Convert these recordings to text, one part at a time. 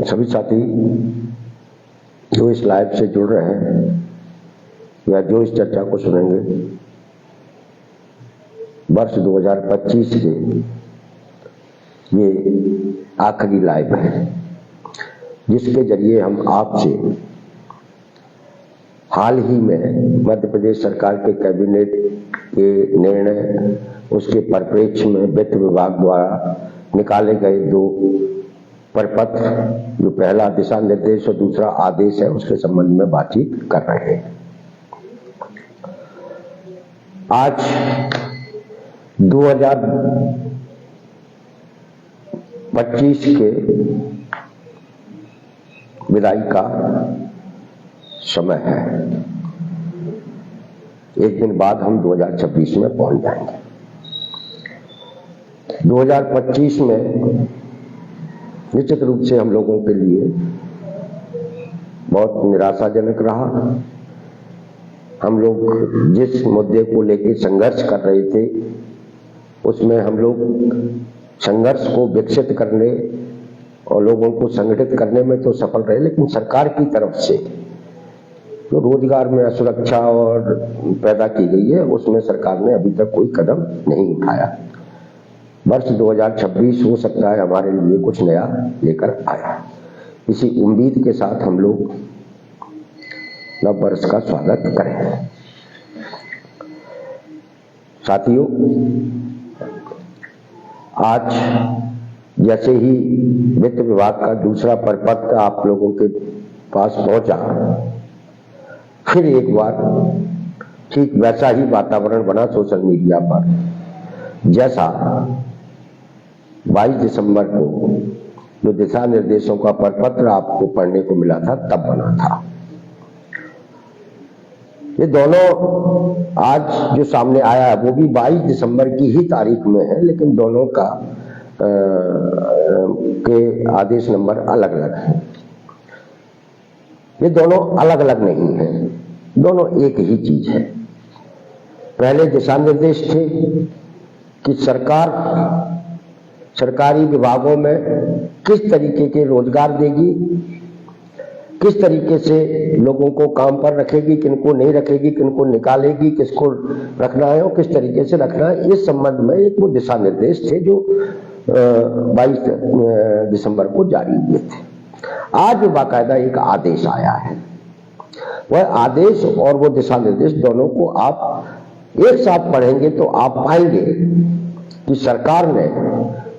सभी साथी जो इस लाइव से जुड़ रहे हैं या जो इस चर्चा को सुनेंगे, वर्ष 2025 के ये आखिरी लाइव है जिसके जरिए हम आपसे हाल ही में मध्य प्रदेश सरकार के कैबिनेट के निर्णय, उसके परिप्रेक्ष्य में वित्त विभाग द्वारा निकाले गए दो प्रपत्र, जो पहला दिशा निर्देश और दूसरा आदेश है, उसके संबंध में बातचीत कर रहे हैं। आज 2025 के विदाई का समय है। एक दिन बाद हम 2026 में पहुंच जाएंगे। 2025 में निश्चित रूप से हम लोगों के लिए बहुत निराशाजनक रहा। हम लोग जिस मुद्दे को लेकर संघर्ष कर रहे थे, उसमें हम लोग संघर्ष को विकसित करने और लोगों को संगठित करने में तो सफल रहे, लेकिन सरकार की तरफ से जो रोजगार में असुरक्षा और पैदा की गई है, उसमें सरकार ने अभी तक कोई कदम नहीं उठाया। वर्ष 2026 हो सकता है हमारे लिए कुछ नया लेकर आया। इसी उम्मीद के साथ हम लोग नव वर्ष का स्वागत करें। साथियों, आज जैसे ही वित्त विभाग का दूसरा प्रपत्र आप लोगों के पास पहुंचा, फिर एक बार ठीक वैसा ही वातावरण बना सोशल मीडिया पर जैसा 22 दिसंबर को जो दिशा निर्देशों का प्रपत्र आपको पढ़ने को मिला था, तब बना था। ये दोनों आज जो सामने आया है वो भी 22 दिसंबर की ही तारीख में है, लेकिन दोनों का के आदेश नंबर अलग अलग है। ये दोनों अलग अलग नहीं हैं, दोनों एक ही चीज है। पहले दिशा निर्देश थे कि सरकार सरकारी विभागों में किस तरीके के रोजगार देगी, किस तरीके से लोगों को काम पर रखेगी, किनको नहीं रखेगी, किनको निकालेगी, किसको रखना है और किस तरीके से रखना है, इस संबंध में एक वो दिशा निर्देश थे जो 22 दिसंबर को जारी हुए थे। आज बाकायदा एक आदेश आया है। वह आदेश और वो दिशा निर्देश दोनों को आप एक साथ पढ़ेंगे तो आप पाएंगे कि सरकार ने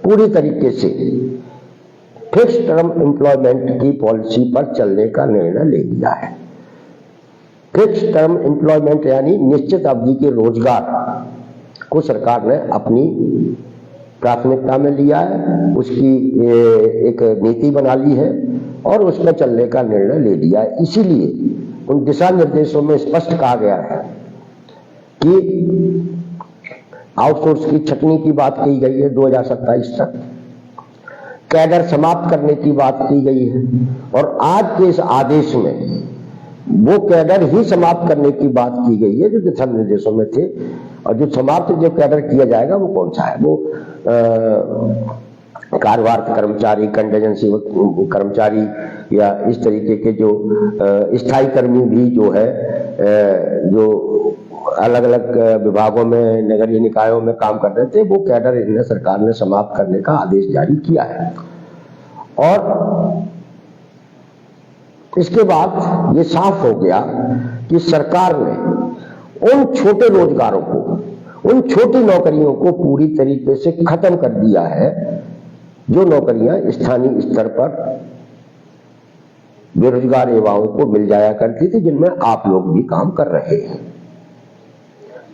पूरी तरीके से फिक्स टर्म एम्प्लॉयमेंट की पॉलिसी पर चलने का निर्णय ले लिया है। फिक्स टर्म एम्प्लॉयमेंट यानी निश्चित अवधि के रोजगार को सरकार ने अपनी प्राथमिकता में लिया है, उसकी एक नीति बना ली है और उसमें चलने का निर्णय ले लिया है। इसीलिए उन दिशा निर्देशों में स्पष्ट कहा गया है कि आउटसोर्स की छटनी की बात की गई है 2027 तक, कैडर समाप्त करने की बात की गई है, और आज के इस आदेश में वो कैडर ही समाप्त करने की बात की गई है जो दिशा निर्देशों में थे। और जो समाप्त जो कैडर किया जाएगा वो कौन सा है? वो कार्यवारत कर्मचारी, कंटीजेंसी कर्मचारी या इस तरीके के जो स्थायी कर्मी भी जो है, जो अलग अलग विभागों में, नगरीय निकायों में काम कर रहे थे, वो कैडर इन्हें सरकार ने समाप्त करने का आदेश जारी किया है। और इसके बाद ये साफ हो गया कि सरकार ने उन छोटे रोजगारों को, उन छोटी नौकरियों को पूरी तरीके से खत्म कर दिया है, जो नौकरियां स्थानीय स्तर पर बेरोजगार युवाओं को मिल जाया करती थी, जिनमें आप लोग भी काम कर रहे हैं।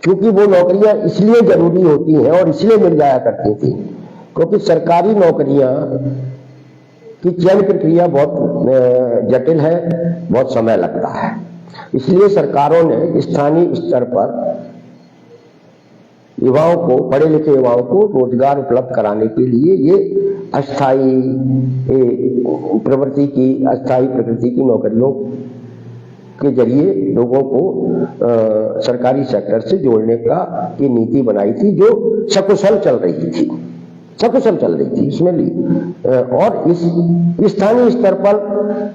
क्योंकि वो नौकरियां इसलिए जरूरी होती हैं और इसलिए मिल जाया करती थी क्योंकि सरकारी नौकरियां की चयन प्रक्रिया बहुत जटिल है, बहुत समय लगता है। इसलिए सरकारों ने स्थानीय स्तर पर युवाओं को, पढ़े लिखे युवाओं को रोजगार उपलब्ध कराने के लिए ये अस्थायी प्रवृत्ति की, अस्थायी प्रकृति की नौकरियों के जरिए लोगों को सरकारी सेक्टर से जोड़ने का की नीति बनाई थी, जो सकुशल चल रही थी। सकुशल चल रही थी इसमें और इस स्थानीय स्तर पर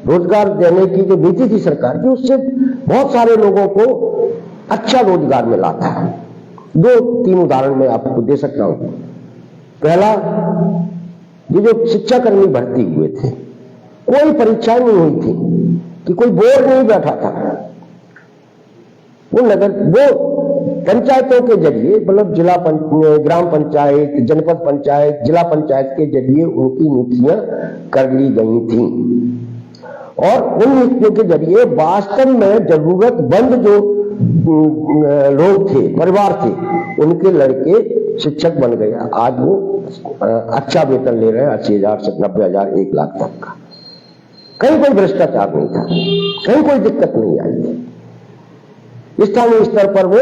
रोजगार देने की जो नीति थी सरकार की, उससे बहुत सारे लोगों को अच्छा रोजगार मिला था। 2-3 उदाहरण मैं आपको दे सकता हूं। पहला, ये जो शिक्षाकर्मी भर्ती हुए थे, कोई परीक्षा नहीं हुई थी कि कोई बोर्ड नहीं बैठा था। वो पंचायतों के जरिए, मतलब ग्राम पंचायत, जनपद पंचायत, जिला पंचायत के जरिए उनकी नियुक्तियां कर ली गई थी और उन नियुक्तियों के जरिए वास्तव में जरूरतमंद जो लोग थे, परिवार थे, उनके लड़के शिक्षक बन गए। आज वो अच्छा वेतन ले रहे हैं, 80,000 से 90,000, 1 लाख तक का। कहीं कोई भ्रष्टाचार नहीं था, कहीं कोई दिक्कत नहीं आई। स्थानीय स्तर पर वो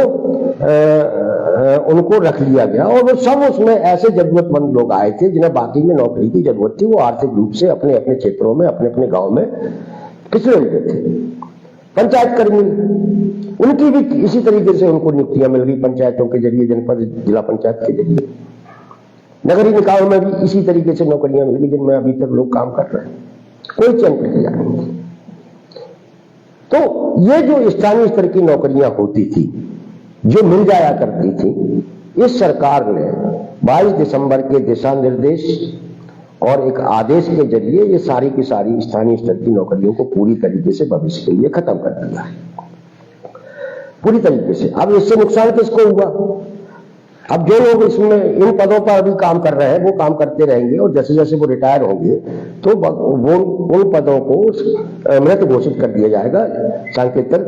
उनको रख लिया गया और वो सब उसमें ऐसे जरूरतमंद लोग आए थे जिन्हें बाकी में नौकरी की जरूरत थी। वो आर्थिक रूप से अपने अपने क्षेत्रों में, अपने अपने गांव में पिछड़े हुए थे। पंचायत कर्मी, उनकी भी इसी तरीके से उनको नियुक्तियां मिल गई पंचायतों के जरिए, जनपद जिला पंचायत के जरिए। नगरीय निकायों में भी इसी तरीके से नौकरियां मिल गई जिनमें अभी तक लोग काम कर रहे हैं, कोई चयन प्रक्रिया नहीं थी। तो ये जो स्थानीय स्तर की नौकरियां होती थी, जो मिल जाया करती थी, इस सरकार ने 22 दिसंबर के दिशा निर्देश और एक आदेश के जरिए ये सारी की सारी स्थानीय स्तर की नौकरियों को पूरी तरीके से भविष्य के लिए खत्म कर दिया है, पूरी तरीके से। अब इससे नुकसान किसको हुआ? अब जो लोग इसमें इन पदों पर अभी काम कर रहे हैं वो काम करते रहेंगे और जैसे जैसे वो रिटायर होंगे तो वो उन पदों को मृत घोषित कर दिया जाएगा, सांकेतिक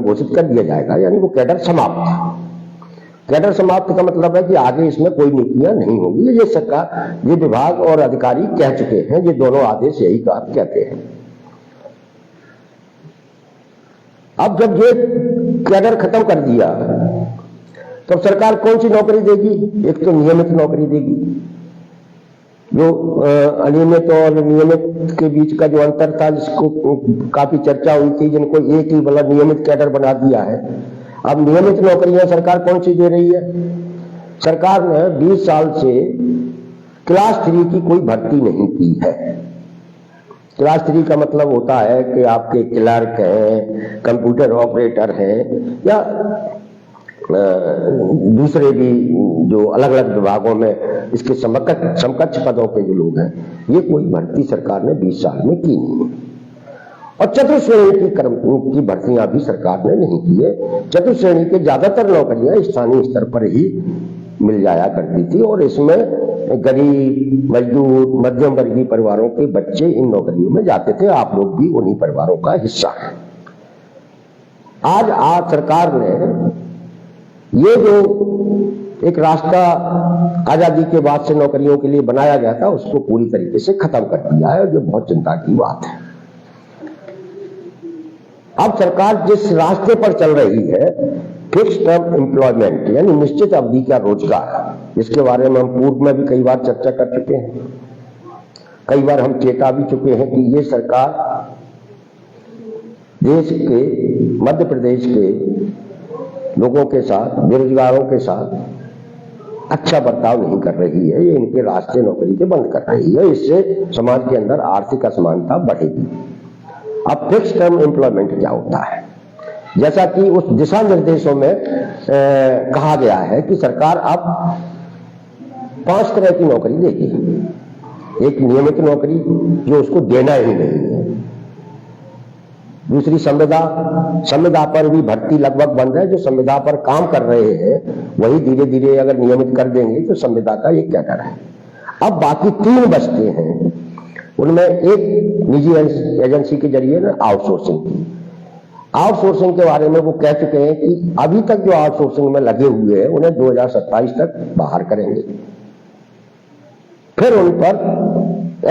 घोषित कर दिया जाएगा, यानी वो कैडर समाप्त। कैडर समाप्त का मतलब है कि आगे इसमें कोई नियुक्तियां नहीं होंगी। ये सरकार, ये विभाग और अधिकारी कह चुके हैं, ये दोनों आदेश यही कहते हैं। अब जब ये कैडर खत्म कर दिया तो सरकार कौन सी नौकरी देगी? एक तो नियमित नौकरी देगी। जो अनियमित और नियमित के बीच का जो अंतर था, जिसको काफी चर्चा हुई थी, जिनको एक ही मतलब नियमित कैडर बना दिया है। अब नियमित नौकरियां सरकार कौन सी दे रही है? सरकार ने 20 साल से क्लास 3 की कोई भर्ती नहीं की है। क्लास 3 का मतलब होता है कि आपके क्लर्क हैं, कंप्यूटर ऑपरेटर हैं, या दूसरे भी जो अलग अलग विभागों में इसके समकक्ष पदों पे जो लोग हैं, ये कोई भर्ती सरकार ने 20 साल में की नहीं। और चतुर्श्रेणी की भर्तियां भी सरकार ने नहीं की है। चतुर्श्रेणी के ज्यादातर नौकरियां स्थानीय स्तर पर ही मिल जाया करती थी और इसमें गरीब, मजदूर, मध्यम वर्गीय परिवारों के बच्चे इन नौकरियों में जाते थे। आप लोग भी उन्हीं परिवारों का हिस्सा हैं। आज सरकार ने ये जो एक रास्ता आजादी के बाद से नौकरियों के लिए बनाया गया था, उसको पूरी तरीके से खत्म कर दिया है और जो बहुत चिंता की बात है। अब सरकार जिस रास्ते पर चल रही है, फिक्स टर्म एम्प्लॉयमेंट, यानी निश्चित अवधि का रोजगार, इसके बारे में हम पूर्व में भी कई बार चर्चा कर चुके हैं। कई बार हम चेता भी चुके हैं कि ये सरकार देश के, मध्य प्रदेश के लोगों के साथ, बेरोजगारों के साथ अच्छा बर्ताव नहीं कर रही है। ये इनके रास्ते नौकरी के बंद कर रही है। इससे समाज के अंदर आर्थिक असमानता बढ़ेगी। अब फिक्स टर्म एम्प्लॉयमेंट क्या होता है? जैसा कि उस दिशा निर्देशों में कहा गया है कि सरकार अब 5 तरह की नौकरी देगी। एक नियमित नौकरी जो उसको देना ही नहीं है। दूसरी संविदा पर भी भर्ती लगभग बंद है। जो संविदा पर काम कर रहे हैं वही धीरे धीरे अगर नियमित कर देंगे तो संविदा का एक कैडर है। अब बाकी 3 बचते हैं। उनमें एक निजी एजेंसी के जरिए ना आउटसोर्सिंग के बारे में वो कह चुके हैं कि अभी तक जो आउटसोर्सिंग में लगे हुए हैं उन्हें 2027 तक बाहर करेंगे। फिर उन पर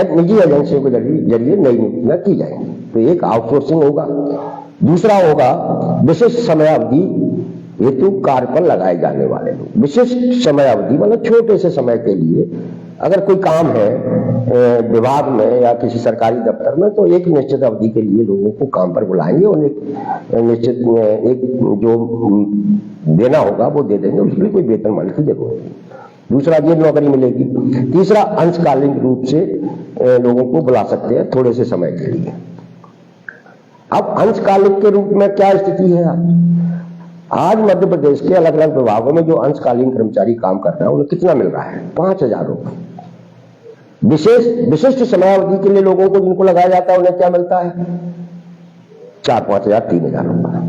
एक निजी एजेंसियों के जरिए नई नियुक्तियां की जाएंगी। तो एक आउटसोर्सिंग होगा। दूसरा होगा विशिष्ट समयावधि हेतु कार्य पर लगाए जाने वाले लोग। विशिष्ट समयावधि मतलब छोटे से समय के लिए अगर कोई काम है विभाग में या किसी सरकारी दफ्तर में, तो एक निश्चित अवधि के लिए लोगों को काम पर बुलाएंगे और एक निश्चित एक जो देना होगा वो दे देंगे। उसके लिए कोई वेतनमान की जरूरत नहीं। दूसरा ये नौकरी मिलेगी। तीसरा अंशकालीन रूप से लोगों को बुला सकते हैं थोड़े से समय के लिए। अब अंशकालिक के रूप में क्या स्थिति है? आज मध्य प्रदेश के अलग अलग विभागों में जो अंशकालीन कर्मचारी काम कर रहे हैं उन्हें कितना मिल रहा है? 5,000 रुपये। विशिष्ट समयावधि के लिए लोगों को जिनको लगाया जाता है उन्हें क्या मिलता है? 4-5 हजार, 3,000 रुपये।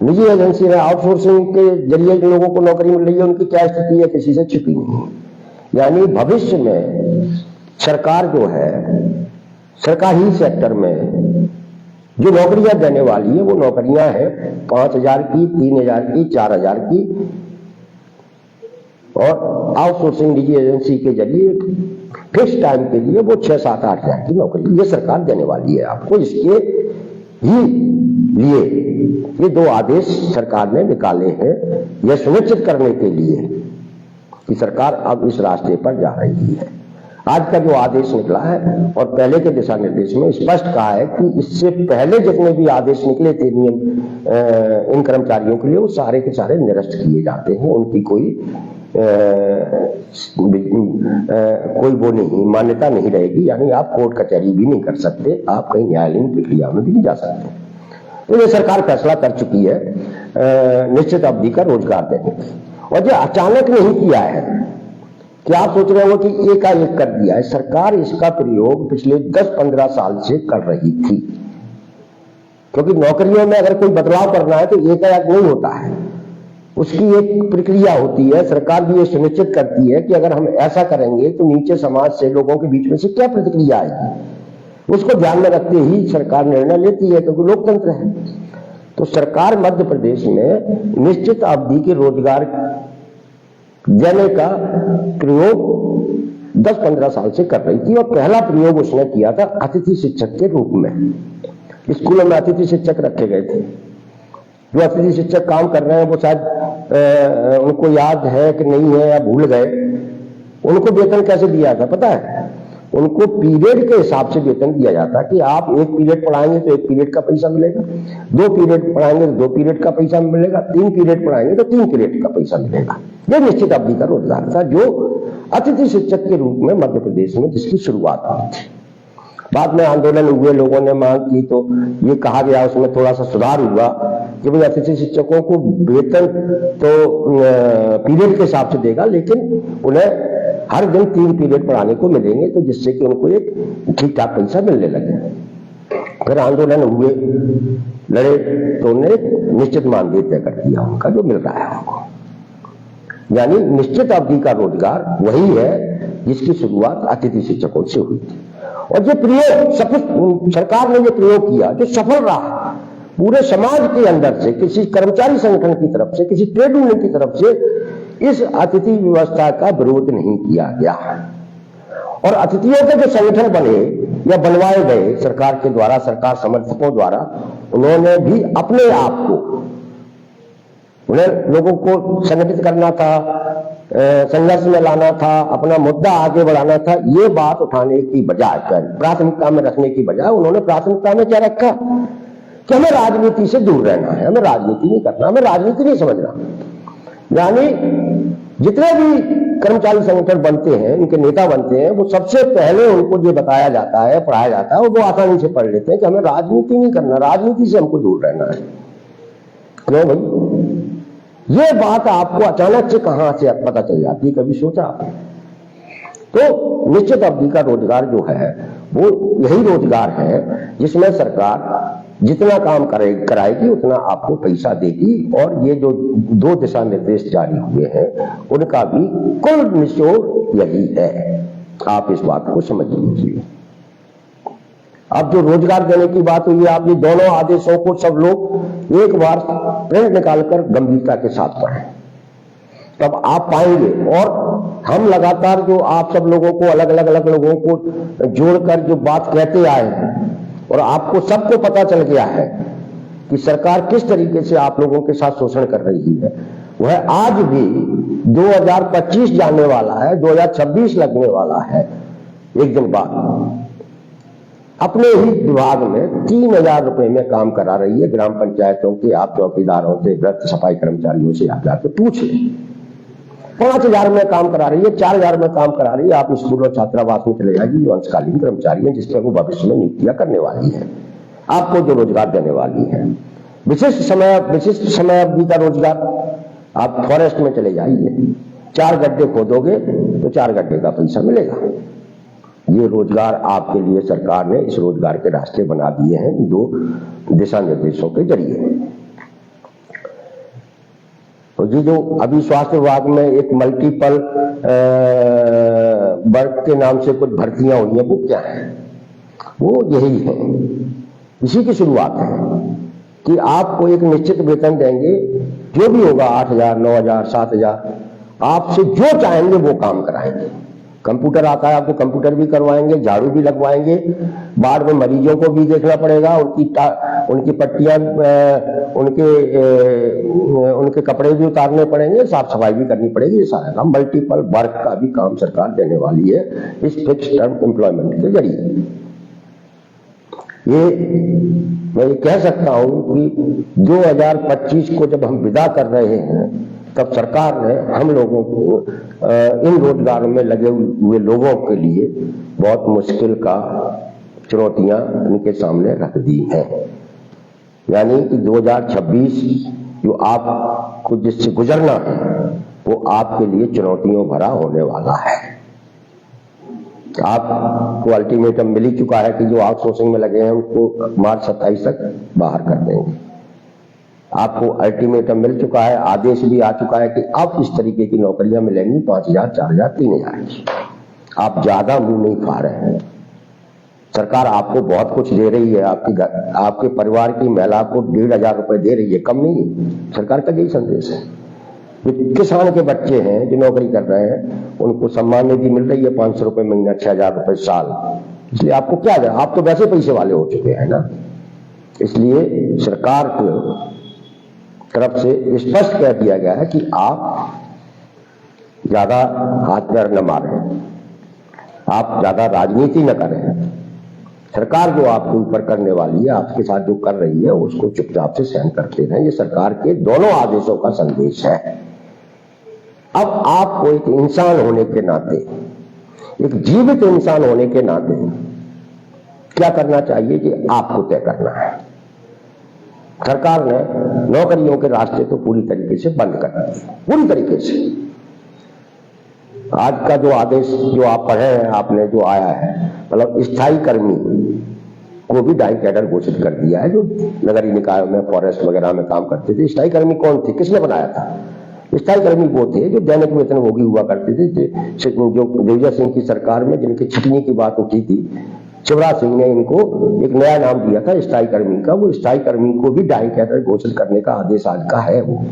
निजी एजेंसी में आउटसोर्सिंग के जरिए जो लोगों को नौकरी मिल रही है उनकी क्या स्थिति है? किसी से छिपी नहीं है। यानी भविष्य में सरकार जो है सरकारी सेक्टर में जो नौकरियां देने वाली है वो नौकरियां हैं 5,000 की, 3,000 की, 4,000 की, और आउटसोर्सिंग निजी एजेंसी के जरिए फिक्स टाइम के लिए वो 6-7-8 हजार की नौकरी ये सरकार देने वाली है आपको। इसके ही लिए ये 2 आदेश सरकार ने निकाले हैं यह सुनिश्चित करने के लिए कि सरकार अब इस रास्ते पर जा रही है। आज का जो आदेश निकला है और पहले के दिशा निर्देश में स्पष्ट कहा है कि इससे पहले जितने भी आदेश निकले थे नियम इन कर्मचारियों के लिए वो सारे के सारे निरस्त किए जाते हैं। उनकी कोई वो नहीं, मान्यता नहीं रहेगी। यानी आप कोर्ट कचहरी भी नहीं कर सकते, आप कहीं न्यायालयीन प्रक्रिया में भी नहीं जा सकते। तो ये सरकार फैसला कर चुकी है निश्चित अवधि का रोजगार देने की। और ये अचानक नहीं किया है कि आप सोच रहे हो कि एकाएक कर दिया है। सरकार इसका प्रयोग पिछले 10-15 साल से कर रही थी, क्योंकि नौकरियों में अगर कोई बदलाव करना है तो एकाएक नहीं होता है, उसकी एक प्रक्रिया होती है। सरकार भी ये सुनिश्चित करती है कि अगर हम ऐसा करेंगे तो नीचे समाज से लोगों के बीच में से क्या प्रतिक्रिया आएगी, उसको ध्यान में रखते ही सरकार निर्णय लेती है, क्योंकि लोकतंत्र है। तो सरकार मध्य प्रदेश में निश्चित अवधि के रोजगार देने का प्रयोग 10-15 साल से कर रही थी। और पहला प्रयोग उसने किया था अतिथि शिक्षक के रूप में। स्कूलों में अतिथि शिक्षक रखे गए थे। जो अतिथि शिक्षक काम कर रहे हैं वो शायद उनको याद है कि नहीं है या भूल गए। उनको वेतन कैसे दिया था पता है? उनको पीरियड के हिसाब से वेतन दिया जाता कि आप 1 पीरियड पढ़ाएंगे तो 1 पीरियड का पैसा मिलेगा, 2 पीरियड पढ़ाएंगे तो 2 पीरियड का पैसा मिलेगा, 3 पीरियड पढ़ाएंगे तो 3 पीरियड का पैसा मिलेगा। यह निश्चित अवधि का रोजगार था जो अतिथि शिक्षक के रूप में मध्य प्रदेश में जिसकी शुरुआत हुई थी। बाद में आंदोलन हुए, लोगों ने मांग की तो ये कहा गया, उसमें थोड़ा सा सुधार हुआ कि भाई अतिथि शिक्षकों को वेतन तो पीरियड के हिसाब से देगा, लेकिन उन्हें हर दिन 3 पीरियड पढ़ाने को मिलेंगे, तो जिससे कि उनको एक ठीक ठाक पैसा मिलने लगे। फिर आंदोलन हुए, लड़े, तो उन्हें निश्चित मानदेय तय कर दिया उनका जो मिल रहा है उनको। यानी निश्चित अवधि का रोजगार वही है जिसकी शुरुआत अतिथि शिक्षकों से हुई थी। और ये प्रयोग सरकार ने ये प्रयोग किया जो सफल रहा। पूरे समाज के अंदर से, किसी कर्मचारी संगठन की तरफ से, किसी ट्रेड यूनियन की तरफ से इस अतिथि व्यवस्था का विरोध नहीं किया गया। और अतिथियों के जो संगठन बने या बनवाए गए सरकार के द्वारा, सरकार समर्थकों द्वारा, उन्होंने भी अपने आप को, उन्हें लोगों को संगठित करना था, संघर्ष में लाना था, अपना मुद्दा आगे बढ़ाना था। ये बात उठाने की बजाय, प्राथमिकता में रखने की बजाय, उन्होंने प्राथमिकता में क्या रखा कि हमें राजनीति से दूर रहना है, हमें राजनीति नहीं करना, हमें राजनीति नहीं समझना। यानी जितने भी कर्मचारी संगठन बनते हैं, इनके नेता बनते हैं, वो सबसे पहले उनको जो बताया जाता है, पढ़ाया जाता है, वो आसानी से पढ़ लेते हैं कि हमें राजनीति नहीं करना, राजनीति से हमको दूर रहना है। क्यों भाई? ये बात आपको अचानक से कहां से पता चल जाती है, कभी सोचा? तो निश्चित अवधि का रोजगार जो है वो यही रोजगार है जिसमें सरकार जितना काम कराएगी उतना आपको पैसा देगी। और ये जो 2 दिशा निर्देश जारी हुए हैं उनका भी कुल निचोड़ यही है, आप इस बात को समझ लीजिए। अब जो रोजगार देने की बात हुई है, आप ये दोनों आदेशों को सब लोग एक बार प्रिंट निकालकर गंभीरता के साथ पढ़ें, तब आप पाएंगे। और हम लगातार जो आप सब लोगों को अलग अलग लोगों को जोड़कर जो बात कहते आए हैं और आपको सबको पता चल गया है कि सरकार किस तरीके से आप लोगों के साथ शोषण कर रही है, वह आज भी 2025 जाने वाला है, 2026 लगने वाला है, एक दिन बाद। अपने ही विभाग में 3,000 रुपए में काम करा रही है। ग्राम पंचायतों के आप चौकीदारों से, व्रत सफाई कर्मचारियों से आप जाकर पूछ लें। 5,000 में काम करा रही है, 4,000 में काम करा रही है। आप स्कूल और छात्रावास में चले जाइए, जो अंशकालीन कर्मचारी हैं, जिसपे वो भविष्य में नियुक्तियां करने वाली है, आपको जो रोजगार देने वाली है, विशिष्ट समय अवधि का रोजगार। आप फॉरेस्ट में चले जाइए, 4 गड्ढे खोदोगे तो 4 गड्ढे का पैसा मिलेगा। ये रोजगार आपके लिए सरकार ने इस रोजगार के रास्ते बना दिए हैं 2 दिशा निर्देशों के जरिए। तो ये जो अभी स्वास्थ्य विभाग में एक मल्टीपल वर्क के नाम से कुछ भर्तियां हुई हैं, वो क्या है? वो यही है, इसी की शुरुआत है कि आपको एक निश्चित वेतन देंगे, जो भी होगा 8,000, 9,000, 7,000, आपसे जो चाहेंगे वो काम कराएंगे। कंप्यूटर आता है, आपको कंप्यूटर भी करवाएंगे, झाड़ू भी लगवाएंगे, बाढ़ में मरीजों को भी देखना पड़ेगा, उनकी पट्टियां, उनके कपड़े भी उतारने पड़ेंगे, साफ सफाई भी करनी पड़ेगी। ये सारा काम, मल्टीपल वर्क का भी काम सरकार देने वाली है इस फिक्स टर्म एम्प्लॉयमेंट के जरिए। ये मैं ये कह सकता हूं कि 2025 को जब हम विदा कर रहे हैं, तब सरकार ने हम लोगों को इन रोजगारों में लगे हुए लोगों के लिए बहुत मुश्किल का चुनौतियां इनके सामने रख दी हैं। यानी कि 2026 जो आपको जिससे गुजरना है, वो आपके लिए चुनौतियों भरा होने वाला है। आपको अल्टीमेटम मिल ही चुका है कि जो आउटसोर्सिंग में लगे हैं उनको मार्च 27 तक बाहर कर देंगे। आपको अल्टीमेटम मिल चुका है, आदेश भी आ चुका है कि अब इस तरीके की नौकरियां मिलेंगी 5,000, 4,000, 3,000 की। आप ज्यादा मुंह नहीं खा रहे हैं। सरकार आपको बहुत कुछ दे रही है, आपके परिवार की महिला को 1,500 रुपए दे रही है, कम नहीं। सरकार का यही संदेश है। जो किसान के बच्चे हैं जो नौकरी कर रहे हैं, उनको सम्मान निधि मिल रही है 500 रुपए महीना, 6,000 रुपए साल। इसलिए आपको क्या है, आप तो वैसे पैसे वाले हो चुके हैं ना। इसलिए सरकार को तरफ से स्पष्ट कह दिया गया है कि आप ज्यादा हाथ पैर न मारें, आप ज्यादा राजनीति न करें। सरकार जो आपके ऊपर करने वाली है, आपके साथ जो कर रही है, उसको चुपचाप से सहन करते रहें। ये सरकार के दोनों आदेशों का संदेश है। अब आपको एक इंसान होने के नाते, एक जीवित इंसान होने के नाते क्या करना चाहिए कि आपको तय करना है। सरकार ने नौकरियों के रास्ते तो पूरी तरीके से बंद कर दिए, पूरी तरीके से। आज का जो आदेश जो आप पढ़े हैं, आपने जो आया है, मतलब स्थायी कर्मी को भी डाई कैडर घोषित कर दिया है, जो नगरीय निकायों में, फॉरेस्ट वगैरह में काम करते थे। स्थायी कर्मी कौन थे, किसने बनाया था? स्थायी कर्मी वो थे जो दैनिक वेतनभोगी हुआ करते थे। जो दिग्विजय सिंह की सरकार में जिनकी छटनी की बात उठी थी, शिवराज सिंह ने इनको एक नया नाम दिया था स्थायी कर्मी का। वो स्थायी कर्मी को भी डाई कैडर घोषित करने का आदेश आज का है, वो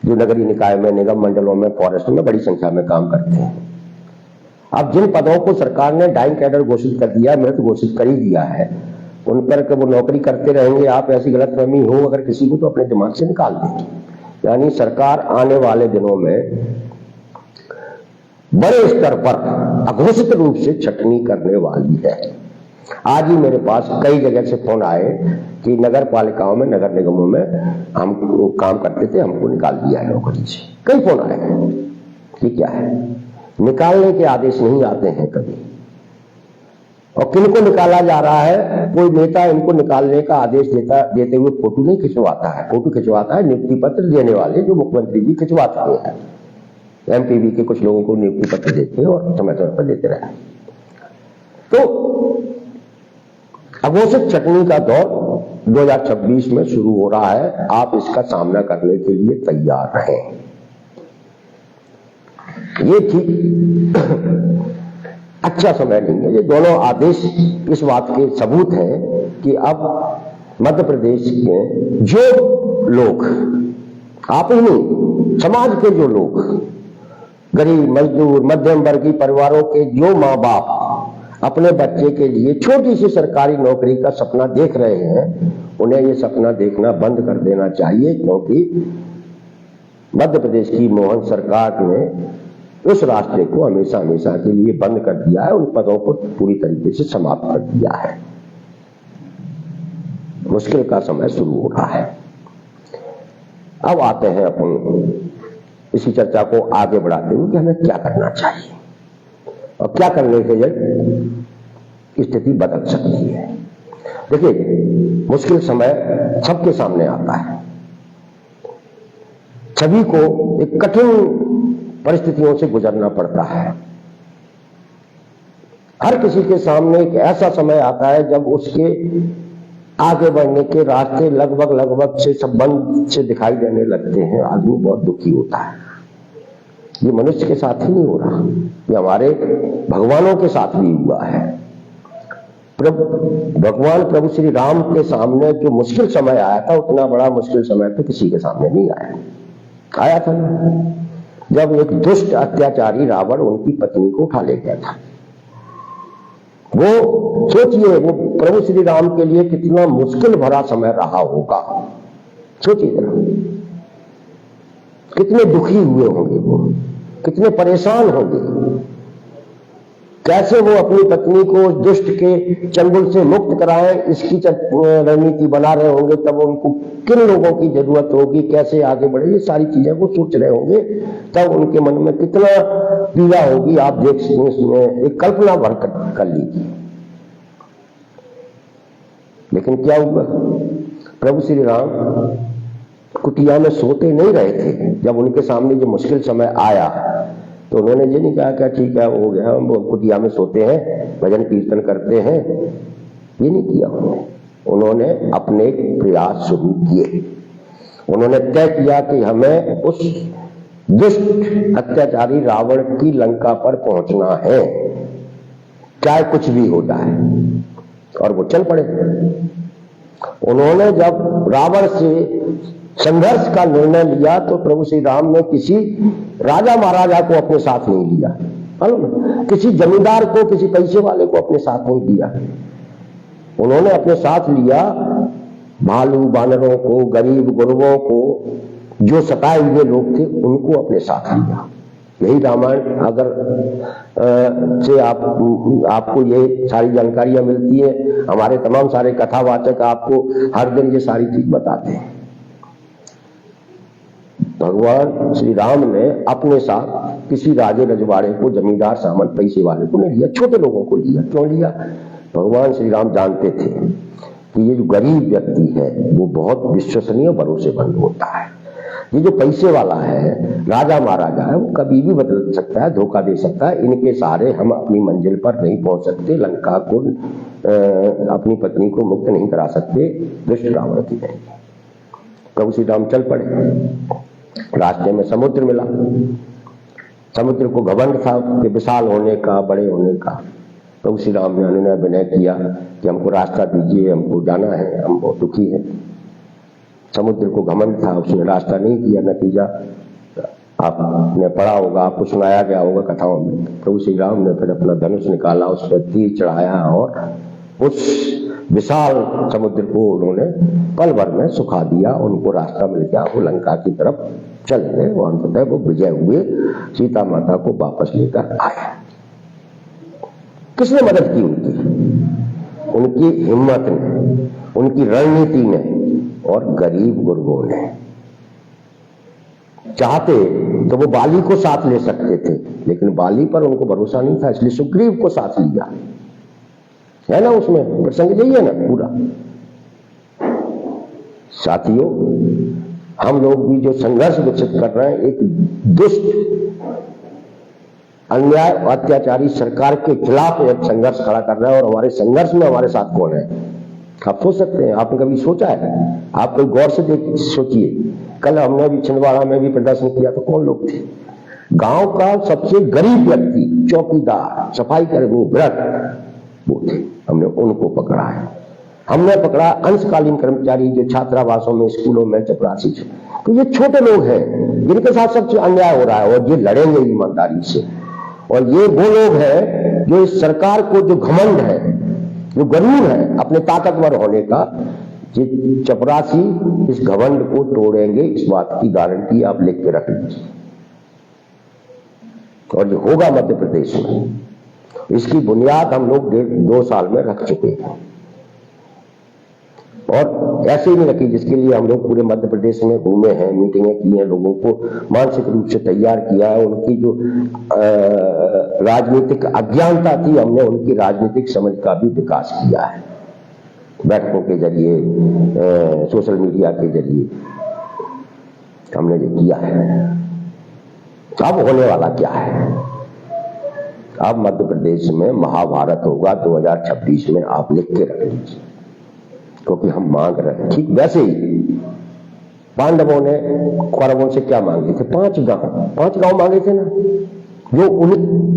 जो नगरीय निकाय में, निगम मंडलों में, फॉरेस्ट में बड़ी संख्या में काम करते हैं। अब जिन पदों को सरकार ने डाई कैडर घोषित कर दिया, मृत घोषित कर ही दिया है, उन पर वो नौकरी करते रहेंगे। आप ऐसी गलतफहमी हो अगर किसी को, तो अपने दिमाग से निकाल दें। यानी सरकार आने वाले दिनों में बड़े स्तर पर अघोषित रूप से छटनी करने वाली है। आज ही मेरे पास कई जगह से फोन आए कि नगर पालिकाओं में, नगर निगमों में हम काम करते थे, हमको निकाल दिया है नौकरी से। कई फोन आए हैं कि क्या है, निकालने के आदेश नहीं आते हैं कभी। और किनको निकाला जा रहा है, कोई नेता इनको निकालने का आदेश देते हुए फोटो नहीं खिंचवाता है। फोटो खिंचवाता है नियुक्ति पत्र देने वाले, जो मुख्यमंत्री जी खिंचवा चुके हैं। एमपीवी के कुछ लोगों को नियुक्ति पत्र देते और समय समय पर देते रहे। तो अघोषित छटनी का दौर 2026 में शुरू हो रहा है। आप इसका सामना करने के लिए तैयार रहें। ये ठीक अच्छा समय नहीं है। ये दोनों आदेश इस बात के सबूत हैं कि अब मध्य प्रदेश के जो लोग, आप ही नहीं, समाज के जो लोग, गरीब, मजदूर, मध्यम वर्गीय परिवारों के जो माँ बाप अपने बच्चे के लिए छोटी सी सरकारी नौकरी का सपना देख रहे हैं, उन्हें ये सपना देखना बंद कर देना चाहिए। क्योंकि मध्य प्रदेश की मोहन सरकार ने उस रास्ते को हमेशा हमेशा के लिए बंद कर दिया है, उन पदों को पूरी तरीके से समाप्त कर दिया है। मुश्किल का समय शुरू हो रहा है। अब आते हैं अपन इसी चर्चा को आगे बढ़ाते हुए कि हमें क्या करना चाहिए और क्या करने से स्थिति बदल सकती है। देखिए, मुश्किल समय सबके सामने आता है, सभी को एक कठिन परिस्थितियों से गुजरना पड़ता है। हर किसी के सामने एक ऐसा समय आता है जब उसके आगे बढ़ने के रास्ते लगभग से संबंध से दिखाई देने लगते हैं। आदमी बहुत दुखी होता है। ये मनुष्य के साथ ही नहीं हो रहा, ये हमारे भगवानों के साथ भी हुआ है। भगवान प्रभु श्री राम के सामने जो मुश्किल समय आया था, उतना बड़ा मुश्किल समय तो किसी के सामने नहीं आया था ना, जब एक दुष्ट अत्याचारी रावण उनकी पत्नी को उठा ले गया था। वो सोचिए, वो प्रभु श्री राम के लिए कितना मुश्किल भरा समय रहा होगा। सोचिए जरा, कितने दुखी हुए होंगे वो, कितने परेशान होंगे, कैसे वो अपनी पत्नी को दुष्ट के चंगुल से मुक्त कराएं, इसकी रणनीति बना रहे होंगे। तब उनको किन लोगों की जरूरत होगी, कैसे आगे बढ़े, ये सारी चीजें वो सोच रहे होंगे। तब उनके मन में कितना पीड़ा होगी, आप देख सकते, इसमें एक कल्पना भर कर लीजिए। लेकिन क्या हुआ, प्रभु श्री राम कुटिया में सोते नहीं रहे थे। जब उनके सामने जो मुश्किल समय आया तो उन्होंने ये नहीं कहा कि ठीक है, हो गया, हम कुटिया में सोते हैं, भजन कीर्तन करते हैं, ये नहीं किया उन्होंने अपने प्रयास शुरू किए। उन्होंने तय किया कि हमें उस दुष्ट अत्याचारी रावण की लंका पर पहुंचना है, चाहे कुछ भी हो जाए। और वो चल पड़े। उन्होंने जब रावण से संघर्ष का निर्णय लिया तो प्रभु श्री राम ने किसी राजा महाराजा को अपने साथ नहीं लिया, मालूम, किसी जमींदार को, किसी पैसे वाले को अपने साथ नहीं लिया। उन्होंने अपने साथ लिया भालू बानरों को, गरीब गुरबों को, जो सताए हुए लोग थे उनको अपने साथ लिया। यही रामायण अगर से आपको ये सारी जानकारियां मिलती है। हमारे तमाम सारे कथावाचक आपको हर दिन ये सारी चीज बताते हैं। भगवान श्री राम ने अपने साथ किसी राजे रजवाड़े को, जमींदार सामंत पैसे वाले को नहीं लिया, छोटे लोगों को लिया। क्यों लिया? भगवान श्री राम जानते थे कि ये जो गरीब व्यक्ति है वो बहुत विश्वसनीय, भरोसेमंद होता है। ये जो पैसे वाला है, राजा महाराजा है, वो कभी भी बदल सकता है, धोखा दे सकता है। इनके सहारे हम अपनी मंजिल पर नहीं पहुंच सकते, लंका को, अपनी पत्नी को मुक्त नहीं करा सकते दुष्ट रावण की नहीं। प्रभु श्री राम चल पड़े। रास्ते में समुद्र मिला। समुद्र को घमंड था कि विशाल होने का, बड़े होने का। प्रभु श्री राम ने अनुनय विनय किया कि हमको रास्ता दीजिए, हमको जाना है, हम बहुत दुखी हैं। समुद्र को घमंड था, उसने रास्ता नहीं किया। नतीजा आपने पढ़ा होगा, आपको सुनाया गया होगा कथाओं में। प्रभु श्री राम ने फिर अपना धनुष निकाला, उस पर तीर चढ़ाया और उस विशाल समुद्र को उन्होंने पल भर में सुखा दिया। उनको रास्ता मिल गया, वो लंका की तरफ चल गए और अंततः वो विजय हुए, सीता माता को वापस लेकर आए। किसने मदद की उनकी? उनकी हिम्मत ने, उनकी रणनीति ने और गरीब गुरबों ने। चाहते तो वो बाली को साथ ले सकते थे, लेकिन बाली पर उनको भरोसा नहीं था, इसलिए सुग्रीव को साथ लिया। है ना, उसमें प्रसंग यही है ना पूरा। साथियों, हम लोग भी जो संघर्ष विकसित कर रहे हैं, एक दुष्ट अन्याय अत्याचारी सरकार के खिलाफ एक संघर्ष खड़ा कर रहे हैं। और हमारे संघर्ष में हमारे साथ कौन है? आप सोच सकते हैं? आपने कभी सोचा है? आप कोई गौर से सोचिए। कल हमने भी छिंदवाड़ा में भी प्रदर्शन किया तो कौन लोग थे? गांव का सबसे गरीब व्यक्ति, चौकीदार, सफाई कर्मी, व्रत, वो थे। हमने उनको पकड़ा है। हमने पकड़ा अंशकालीन कर्मचारी जो छात्रावासों में, स्कूलों में चपरासी थे। तो ये छोटे लोग हैं जिनके साथ सबसे अन्याय हो रहा है और ये लड़ेंगे ईमानदारी से। और ये वो लोग हैं जो इस सरकार को, जो घमंड है, जो गरीब है अपने ताकतवर होने का, ये चपरासी इस घमंड को तोड़ेंगे। इस बात की गारंटी आप लिख के रख लीजिए। और जो होगा मध्य प्रदेश में, इसकी बुनियाद हम लोग 1.5-2 साल में रख चुके हैं। और ऐसे ही नहीं रखी जिसके लिए हम लोग पूरे मध्य प्रदेश में घूमे हैं, मीटिंगें की हैं, लोगों को मानसिक रूप से तैयार किया है। उनकी जो राजनीतिक अज्ञानता थी, हमने उनकी राजनीतिक समझ का भी विकास किया है, बैठकों के जरिए, सोशल मीडिया के जरिए हमने ये किया है। अब होने वाला क्या है? अब मध्य प्रदेश में महाभारत होगा 2026 में, आप लिख के रख लीजिए, क्योंकि हम मांग रहे हैं। ठीक वैसे ही पांडवों ने कौरवों से क्या मांगे थे? 5 गांव मांगे थे ना, जो उन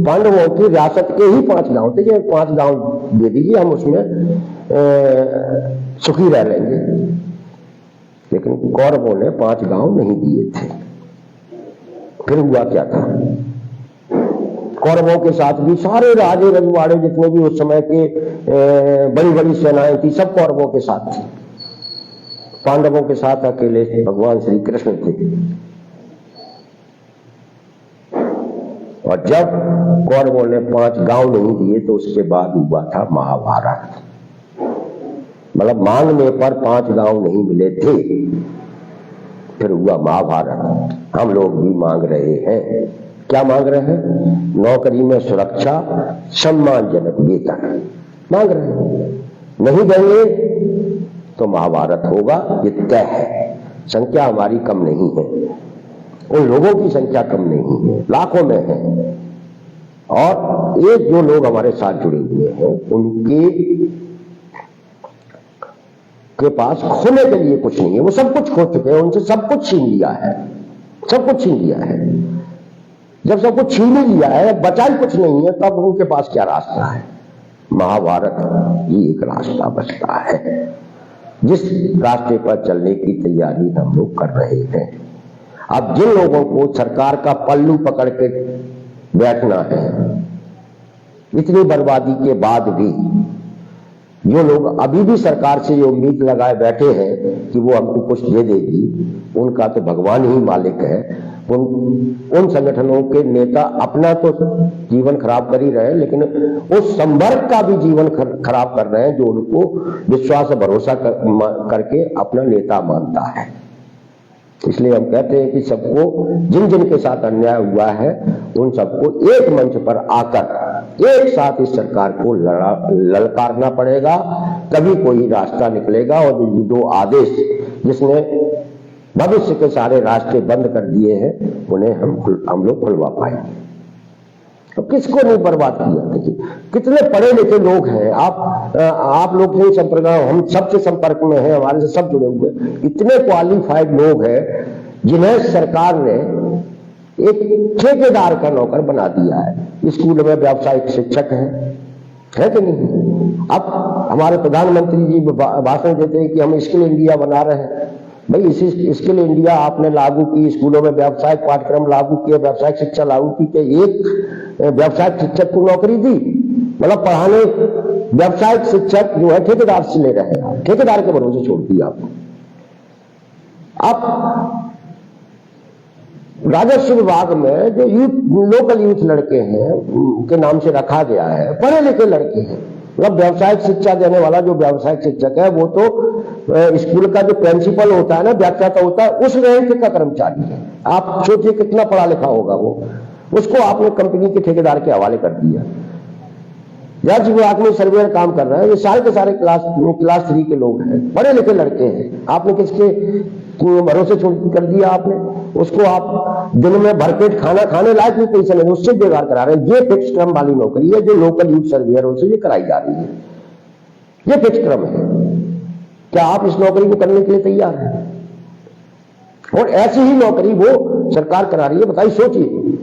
पांडवों की रियासत के ही 5 गांव थे। ये 5 गांव दे दीजिए, हम उसमें सुखी रह लेंगे। लेकिन कौरवों ने 5 गांव नहीं दिए थे। फिर हुआ क्या था? कौरवों के साथ भी सारे राजे रजवाड़े जितने भी उस समय के बड़ी बड़ी सेनाएं थी, सब कौरवों के साथ थी। पांडवों के साथ अकेले भगवान श्री कृष्ण थे। और जब कौरवों ने 5 गांव नहीं दिए तो उसके बाद हुआ था महाभारत। मतलब मांगने पर 5 गांव नहीं मिले थे, फिर हुआ महाभारत। हम लोग भी मांग रहे हैं। क्या मांग रहे हैं? नौकरी में सुरक्षा, सम्मानजनक वेतन मांग रहे हैं। नहीं देंगे तो महाभारत होगा, ये तय है। संख्या हमारी कम नहीं है, उन लोगों की संख्या कम नहीं है, लाखों में है। और ये जो लोग हमारे साथ जुड़े हुए हैं, उनके के पास खोने के लिए कुछ नहीं है। वो सब कुछ खो चुके हैं, उनसे सब कुछ छीन लिया है, सब कुछ छीन लिया है। जब सब कुछ छीन ही लिया है, बचा ही कुछ नहीं है, तब उनके पास क्या रास्ता है? महाभारत ही एक रास्ता बचता है, जिस रास्ते पर चलने की तैयारी हम लोग कर रहे हैं। अब जिन लोगों को सरकार का पल्लू पकड़ के बैठना है, इतनी बर्बादी के बाद भी जो लोग अभी भी सरकार से ये उम्मीद लगाए बैठे हैं कि वो हमको कुछ दे देगी, उनका तो भगवान ही मालिक है। उन संगठनों के नेता अपना तो जीवन खराब कर ही रहे हैं, लेकिन उस संवर्ग का भी जीवन खराब कर रहे हैं जो उनको विश्वास और भरोसा करके अपना नेता मानता है। इसलिए हम कहते हैं कि सबको, जिन जिन के साथ अन्याय हुआ है, उन सबको एक मंच पर आकर एक साथ इस सरकार को ललकारना पड़ेगा, तभी कोई रास्ता निकलेगा। और जो आदेश जिसने भविष्य के सारे रास्ते बंद कर दिए हैं, उन्हें हम लोग खुलवा पाएंगे। तो किसको नहीं बर्बाद किया? देखिए कितने पढ़े लिखे लोग हैं। आप लोग के संपर्क, हम सबसे संपर्क में हैं, हमारे से सब जुड़े हुए, इतने क्वालिफाइड लोग हैं जिन्हें सरकार ने एक ठेकेदार का नौकर बना दिया है। स्कूल में व्यावसायिक शिक्षक है कि नहीं? अब हमारे प्रधानमंत्री जी भाषण देते हैं कि हम स्किल इंडिया बना रहे हैं। भाई इसी स्किल इंडिया आपने लागू की, स्कूलों में व्यावसायिक पाठ्यक्रम लागू किए, व्यावसायिक शिक्षा लागू की, कि एक व्यावसायिक शिक्षक को नौकरी दी। मतलब पढ़ाने व्यावसायिक शिक्षक जो है ठेकेदार से ले रहे हैं, ठेकेदार के भरोसे छोड़ दिया आपको। अब राजस्व विभाग में जो लोकल यूथ लड़के हैं उनके नाम से रखा गया है, पढ़े लिखे लड़के हैं। मतलब व्यावसायिक शिक्षा देने वाला जो व्यावसायिक शिक्षक है, वो तो स्कूल का जो प्रिंसिपल होता है ना, व्याख्याता होता है, उस रैंक का कर्मचारी है। आप सोचिए कितना पढ़ा लिखा होगा वो। उसको आपने कंपनी के ठेकेदार के हवाले कर दिया। राजस्व विभाग में सर्वेयर काम कर रहे हैं, ये सारे के सारे क्लास 3 के लोग हैं, पढ़े लिखे लड़के हैं। आपने किसके भरोसे कर दिया? आपने उसको आप दिन में भरपेट खाना खाने लायक भी पैसे नहीं, उससे बेकार करा रहे हैं। ये फिक्स टर्म वाली नौकरी है जो लोकल यूथ सर्वेयरों से ये कराई जा रही है। ये फिक्स टर्म है। क्या आप इस नौकरी को करने के लिए तैयार हैं? और ऐसी ही नौकरी वो सरकार करा रही है। बताइए, सोचिए,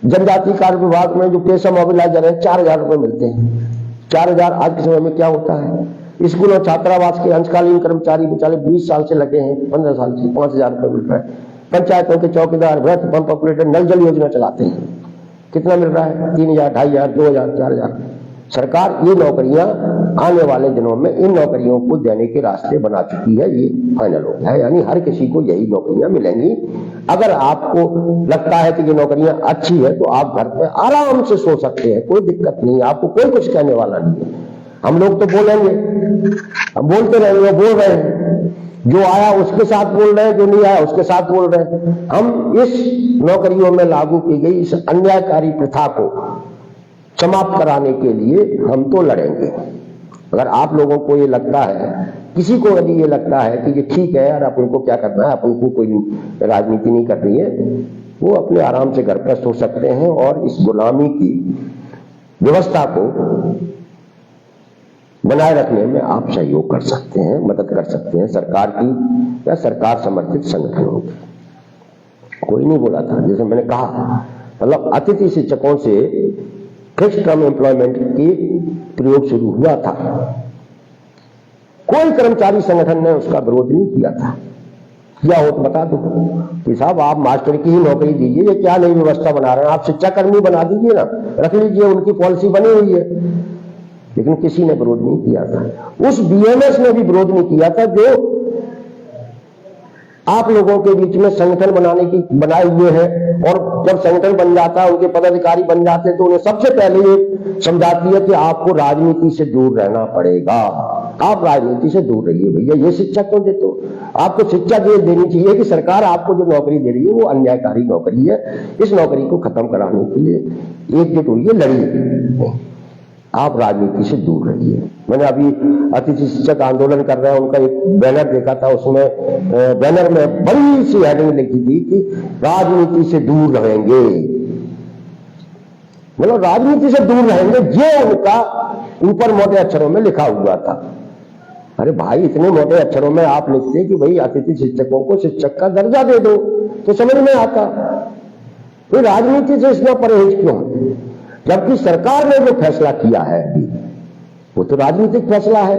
जनजाति कार्य विभाग में जो पेशा मोबिलाइजर है 4000 रुपए मिलते हैं। 4000 आज के समय में क्या होता है? स्कूल और छात्रावास के अंशकालीन कर्मचारी बेचारे 20 साल से लगे हैं, 15 साल से 5000 रुपए मिल रहा है। पंचायतों के चौकीदार, वृत्त पंप ऑपरेटर नल जल योजना चलाते हैं, कितना मिल रहा है? 3000, 2500, 2000, 4000। सरकार ये नौकरियां आने वाले दिनों में इन नौकरियों को देने के रास्ते बना चुकी है, ये फाइनल हो गया है। यानी हर किसी को यही नौकरियां मिलेंगी। अगर आपको लगता है कि ये नौकरियां अच्छी है तो आप घर पे आराम से सो सकते हैं, कोई दिक्कत नहीं, आपको कोई कुछ कहने वाला नहीं है। हम लोग तो बोलेंगे, हम बोलते रहेंगे, बोल रहे हैं, जो आया उसके साथ बोल रहे हैं, जो नहीं आया उसके साथ बोल रहे हैं। हम इस नौकरियों में लागू की गई इस अन्यायकारी प्रथा को समाप्त कराने के लिए हम तो लड़ेंगे। अगर आप लोगों को ये लगता है, किसी को यदि ये लगता है कि ये ठीक है यार, अपन को क्या करना है, अपन को कोई राजनीति नहीं करनी है, वो अपने आराम से घर पर सो सकते हैं और इस गुलामी की व्यवस्था को बनाए रखने में आप सहयोग कर सकते हैं, मदद कर सकते हैं सरकार की या सरकार समर्थित संगठनों की। कोई नहीं बोला था, जैसे मैंने कहा, मतलब अतिथि शिक्षकों से फिक्स्ड टर्म एम्प्लॉयमेंट की प्रयोग शुरू हुआ था, कोई कर्मचारी संगठन ने उसका विरोध नहीं किया था। क्या हो तो बता दो कि साहब आप मास्टर की ही नौकरी दीजिए, ये क्या नई व्यवस्था बना रहे हैं, आप शिक्षा कर्मी बना दीजिए ना, रख लीजिए, उनकी पॉलिसी बनी हुई है। लेकिन किसी ने विरोध नहीं किया था। उस बीएमएस ने भी विरोध नहीं किया था जो आप लोगों के बीच में संगठन बनाए हुए हैं, और जब संगठन बन जाता है, उनके पदाधिकारी बन जाते हैं, तो उन्हें सबसे पहले ये समझाती है कि आपको राजनीति से दूर रहना पड़ेगा, आप राजनीति से दूर रहिए भैया। ये शिक्षा क्यों देते हो? आपको शिक्षा देनी चाहिए कि सरकार आपको जो नौकरी दे रही है वो अन्यायकारी नौकरी है, इस नौकरी को खत्म कराने के लिए एकजुट होइए, लड़िए, आप राजनीति से दूर रहिए। मैंने अभी अतिथि शिक्षक आंदोलन कर रहे हैं, उनका एक बैनर देखा था, उसमें बैनर में बड़ी सी हेडिंग लिखी थी कि राजनीति से दूर रहेंगे, मतलब राजनीति से दूर रहेंगे, ये उनका ऊपर मोटे अक्षरों में लिखा हुआ था। अरे भाई, इतने मोटे अक्षरों में आप लिखते कि भाई अतिथि शिक्षकों को शिक्षक का दर्जा दे दो तो समझ में आता, तो राजनीति से इतना परहेज क्यों? जबकि सरकार ने जो फैसला किया है अभी, वो तो राजनीतिक फैसला है।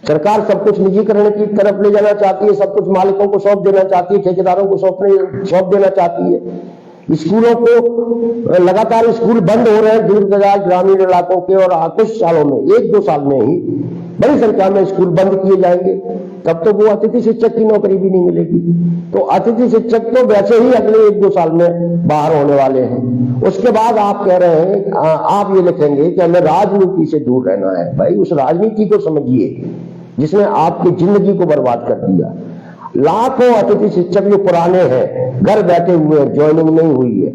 सरकार सब कुछ निजीकरण की तरफ ले जाना चाहती है, सब कुछ मालिकों को सौंप देना चाहती है, ठेकेदारों को सौंप देना चाहती है। स्कूलों को लगातार स्कूल बंद हो रहे हैं दूर दराज ग्रामीण इलाकों के, और कुछ सालों में, 1-2 साल में ही बड़ी संख्या में स्कूल बंद किए जाएंगे, तब तो वो अतिथि शिक्षक की नौकरी भी नहीं मिलेगी। तो अतिथि शिक्षक तो वैसे ही अगले 1-2 साल में बाहर होने वाले हैं। उसके बाद आप कह रहे हैं, आप ये लिखेंगे कि हमें राजनीति से दूर रहना है। भाई, उस राजनीति को समझिए जिसने आपकी जिंदगी को बर्बाद कर दिया। लाखों अतिथि शिक्षक जो पुराने हैं, घर बैठे हुए हैं, ज्वाइनिंग नहीं हुई है,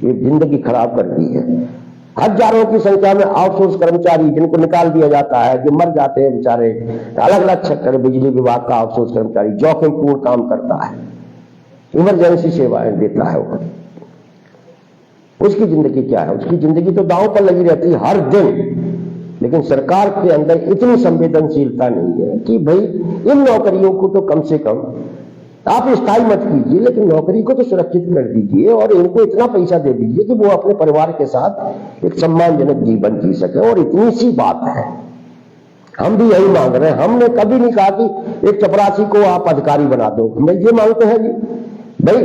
ये जिंदगी खराब कर दी है। हजारों की संख्या में आउटसोर्स कर्मचारी जिनको निकाल दिया जाता है, जो मर जाते हैं बेचारे, अलग अलग सेक्टर, बिजली विभाग का आउटसोर्स कर्मचारी जोखिमपूर्ण काम करता है, इमरजेंसी सेवाएं देता है वो, उसकी जिंदगी क्या है? उसकी जिंदगी तो दांव पर लगी रहती है हर दिन। लेकिन सरकार के अंदर इतनी संवेदनशीलता नहीं है कि भाई इन नौकरियों को तो कम से कम आप स्थायी मत कीजिए, लेकिन नौकरी को तो सुरक्षित कर दीजिए और इनको इतना पैसा दे दीजिए कि वो अपने परिवार के साथ एक सम्मानजनक जीवन जी सके। और इतनी सी बात है, हम भी यही मांग रहे हैं। हमने कभी नहीं कहा कि एक चपरासी को आप अधिकारी बना दो, हम ये मांगते हैं जी भाई,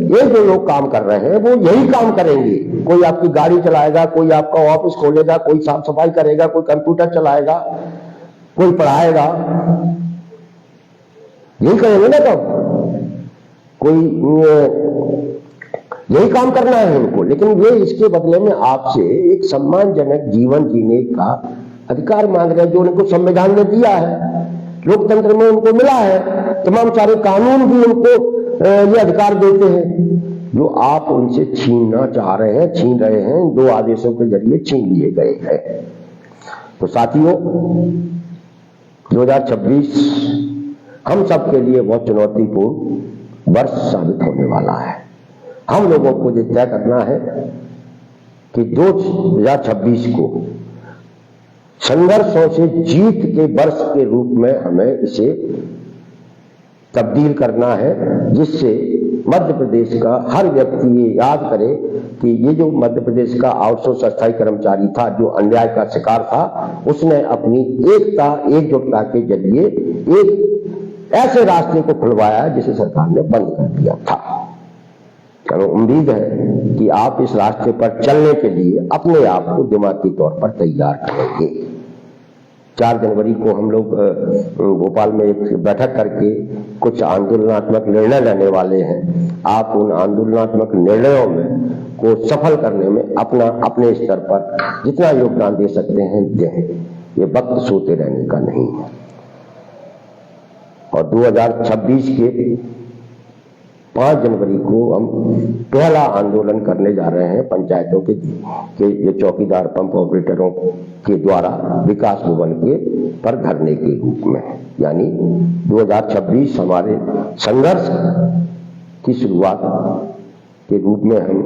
ये जो लोग काम कर रहे हैं वो यही काम करेंगे। कोई आपकी गाड़ी चलाएगा, कोई आपका ऑफिस खोलेगा, कोई साफ सफाई करेगा, कोई कंप्यूटर चलाएगा, कोई पढ़ाएगा, यही करेंगे ना। तो कोई यही काम करना है इनको, लेकिन वे इसके बदले में आपसे एक सम्मानजनक जीवन जीने का अधिकार मांग रहे हैं, जो उनको संविधान ने दिया है, लोकतंत्र में उनको मिला है। तमाम सारे कानून भी उनको ये अधिकार देते हैं, जो आप उनसे छीनना चाह रहे हैं, छीन रहे हैं, 2 आदेशों के जरिए छीन लिए गए हैं। तो साथियों, 2026 हम सब के लिए बहुत चुनौतीपूर्ण वर्ष साबित होने वाला है। हम लोगों को ये तय करना है कि 2026 को संघर्षों से जीत के वर्ष के रूप में हमें इसे तब्दील करना है, जिससे मध्य प्रदेश का हर व्यक्ति ये याद करे कि ये जो मध्य प्रदेश का आउटसोर्स अस्थायी कर्मचारी था, जो अन्याय का शिकार था, उसने अपनी एकजुटता के जरिए एक ऐसे रास्ते को खुलवाया जिसे सरकार ने बंद कर दिया था। हमें उम्मीद है कि आप इस रास्ते पर चलने के लिए अपने आप को दिमागी तौर पर तैयार करेंगे। 4 जनवरी को हम लोग भोपाल में एक बैठक करके कुछ आंदोलनात्मक निर्णय लेने वाले हैं। आप उन आंदोलनात्मक निर्णयों में को सफल करने में अपने स्तर पर जितना योगदान दे सकते हैं दें। ये वक्त सोते रहने का नहीं है। और 2026 के 5 जनवरी को हम पहला आंदोलन करने जा रहे हैं पंचायतों के ये चौकीदार पंप ऑपरेटरों के द्वारा विकास भवन के पर धरने के रूप में, यानी 2026 हमारे संघर्ष की शुरुआत के रूप में हम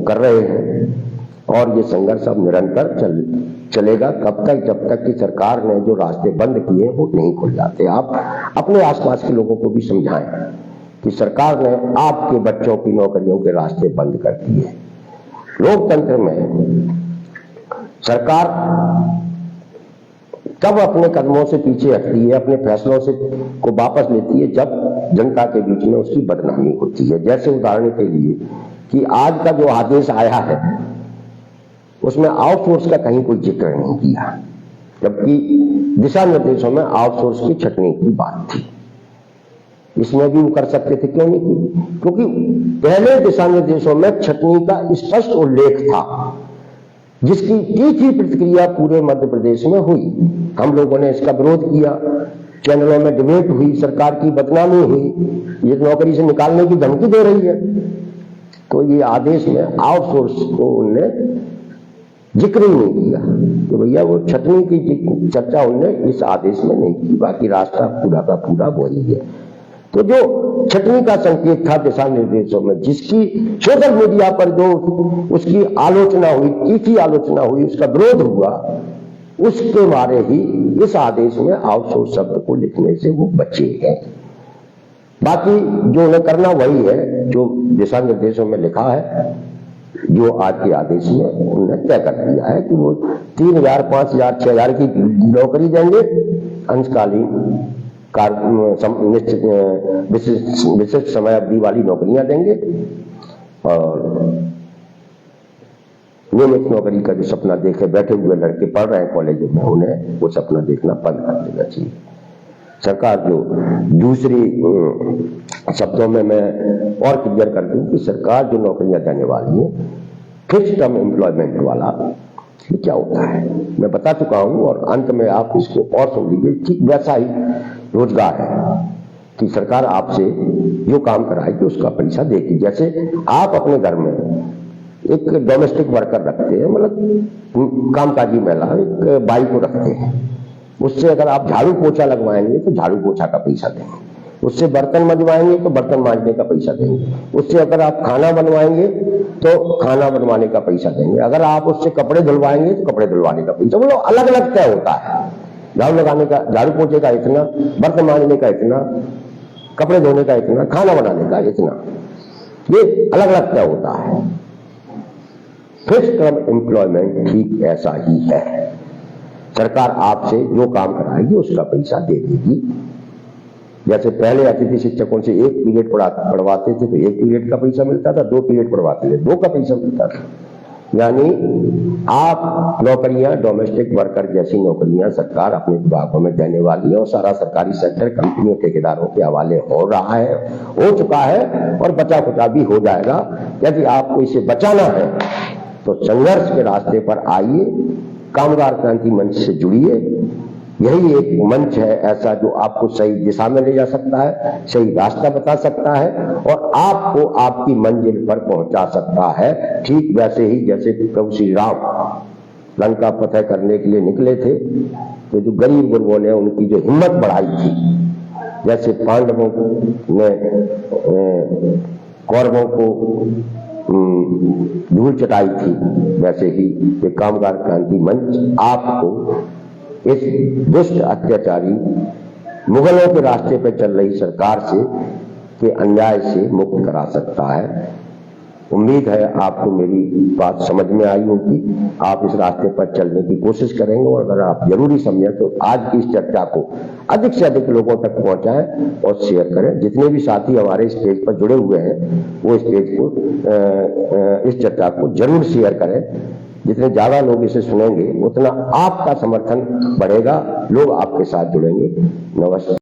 कर रहे हैं। और ये संघर्ष अब निरंतर चलेगा कब तक, जब तक कि सरकार ने जो रास्ते बंद किए वो नहीं खुल जाते। आप अपने आसपास के लोगों को भी समझाएं कि सरकार ने आपके बच्चों की नौकरियों के रास्ते बंद कर दिए। लोकतंत्र में सरकार तब अपने कदमों से पीछे हटती है, अपने फैसलों से को वापस लेती है जब जनता के बीच में उसकी बदनामी होती है। जैसे उदाहरण के लिए कि आज का जो आदेश आया है उसमें आउटसोर्स का कहीं कोई जिक्र नहीं किया, जबकि दिशा निर्देशों में आउटसोर्स की छटनी की बात थी। इसमें भी वो कर सकते थे, क्यों नहीं की? क्योंकि पहले दिशा निर्देशों में छटनी का स्पष्ट उल्लेख था, जिसकी तीखी प्रतिक्रिया पूरे मध्य प्रदेश में हुई। हम लोगों ने इसका विरोध किया, चैनलों में डिबेट हुई, सरकार की बदनामी हुई, ये नौकरी से निकालने की धमकी दे रही है। तो ये आदेश में आउटसोर्स को उनने जिक्र ही नहीं किया कि भैया वो छटनी की चर्चा उनने इस आदेश में नहीं की। बाकी रास्ता पूरा का पूरा वही है। तो जो छटनी का संकेत था दिशा निर्देशों में, जिसकी सोशल मीडिया पर जो उसकी आलोचना हुई, तीखी आलोचना हुई, उसका विरोध हुआ, उसके बारे ही इस आदेश में आउटसोर्स शब्द को लिखने से वो बचे हैं। बाकी जो उन्हें करना वही है जो दिशा निर्देशों में लिखा है, जो आज के आदेश में उन्होंने तय कर दिया है कि वो 3000, 5000, 6000 की नौकरी देंगे, अंशकालीन विशिष्ट समय अवधि वाली नौकरियां देंगे, और नियमित नौकरी का जो सपना देखे बैठे हुए लड़के पढ़ रहे हैं कॉलेजों में, उन्हें वो सपना देखना बंद कर देना चाहिए। सरकार जो दूसरी शब्दों में मैं और क्लियर कर दूं कि सरकार जो नौकरियां देने वाली है, फिक्स टर्म एम्प्लॉयमेंट वाला, ये क्या होता है मैं बता चुका हूं, और अंत में आप इसको और सुन लीजिए। ठीक वैसा ही रोजगार है कि सरकार आपसे जो काम कराएगी उसका पैसा देगी। जैसे आप अपने घर में एक डोमेस्टिक वर्कर रखते हैं, मतलब कामकाजी महिला, एक बाई को रखते हैं, उससे अगर आप झाड़ू पोछा लगवाएंगे तो झाड़ू पोछा का पैसा देंगे, उससे बर्तन मंजवाएंगे तो बर्तन मांजने का पैसा देंगे, उससे अगर आप खाना बनवाएंगे तो खाना बनवाने का पैसा देंगे, अगर आप उससे कपड़े धुलवाएंगे तो कपड़े धुलवाने का पैसा। मतलब अलग अलग तय होता है, झाड़ू लगाने का, झाड़ू पोछे का इतना, बर्तन मांजने का इतना, कपड़े धोने का इतना, खाना बनाने का इतना, ये अलग अलग तय होता है। फिक्स टर्म एम्प्लॉयमेंट ठीक ऐसा ही है। सरकार आपसे जो काम कराएगी उसका पैसा दे देगी। जैसे पहले अतिथि शिक्षकों से 1 पीरियड पढ़वाते थे तो 1 पीरियड का पैसा मिलता था, 2 पीरियड पढ़वाते थे 2 का पैसा मिलता था। यानी आप नौकरियां, डोमेस्टिक वर्कर जैसी नौकरियां सरकार अपने विभागों में देने वाली है, और सारा सरकारी सेक्टर कंपनियों, ठेकेदारों के हवाले हो रहा है, हो चुका है, और बचा खुचा भी हो जाएगा। यदि आपको इसे बचाना है तो संघर्ष के रास्ते पर आइए, कामगार क्रांति मंच से जुड़िए। यही एक मंच है ऐसा जो आपको सही दिशा में ले जा सकता है, सही रास्ता बता सकता है, और आपको आपकी मंजिल पर पहुंचा सकता है। ठीक वैसे ही जैसे प्रभु श्री राम लंका फतह करने के लिए निकले थे, तो जो गरीब गुरबों ने उनकी जो हिम्मत बढ़ाई थी, जैसे पांडवों ने कौरवों को धूल चटाई थी, वैसे ही ये कामगार क्रांति मंच आपको इस दुष्ट अत्याचारी मुगलों के रास्ते पर चल रही सरकार से के अन्याय से मुक्त करा सकता है। उम्मीद है आपको मेरी बात समझ में आई होगी, आप इस रास्ते पर चलने की कोशिश करेंगे और अगर आप जरूरी समझें तो आज की इस चर्चा को अधिक से अधिक लोगों तक पहुंचाएं और शेयर करें। जितने भी साथी हमारे इस पेज पर जुड़े हुए हैं वो इस पेज को इस चर्चा को जरूर शेयर करें। जितने ज्यादा लोग इसे सुनेंगे उतना आपका समर्थन बढ़ेगा, लोग आपके साथ जुड़ेंगे। नमस्कार।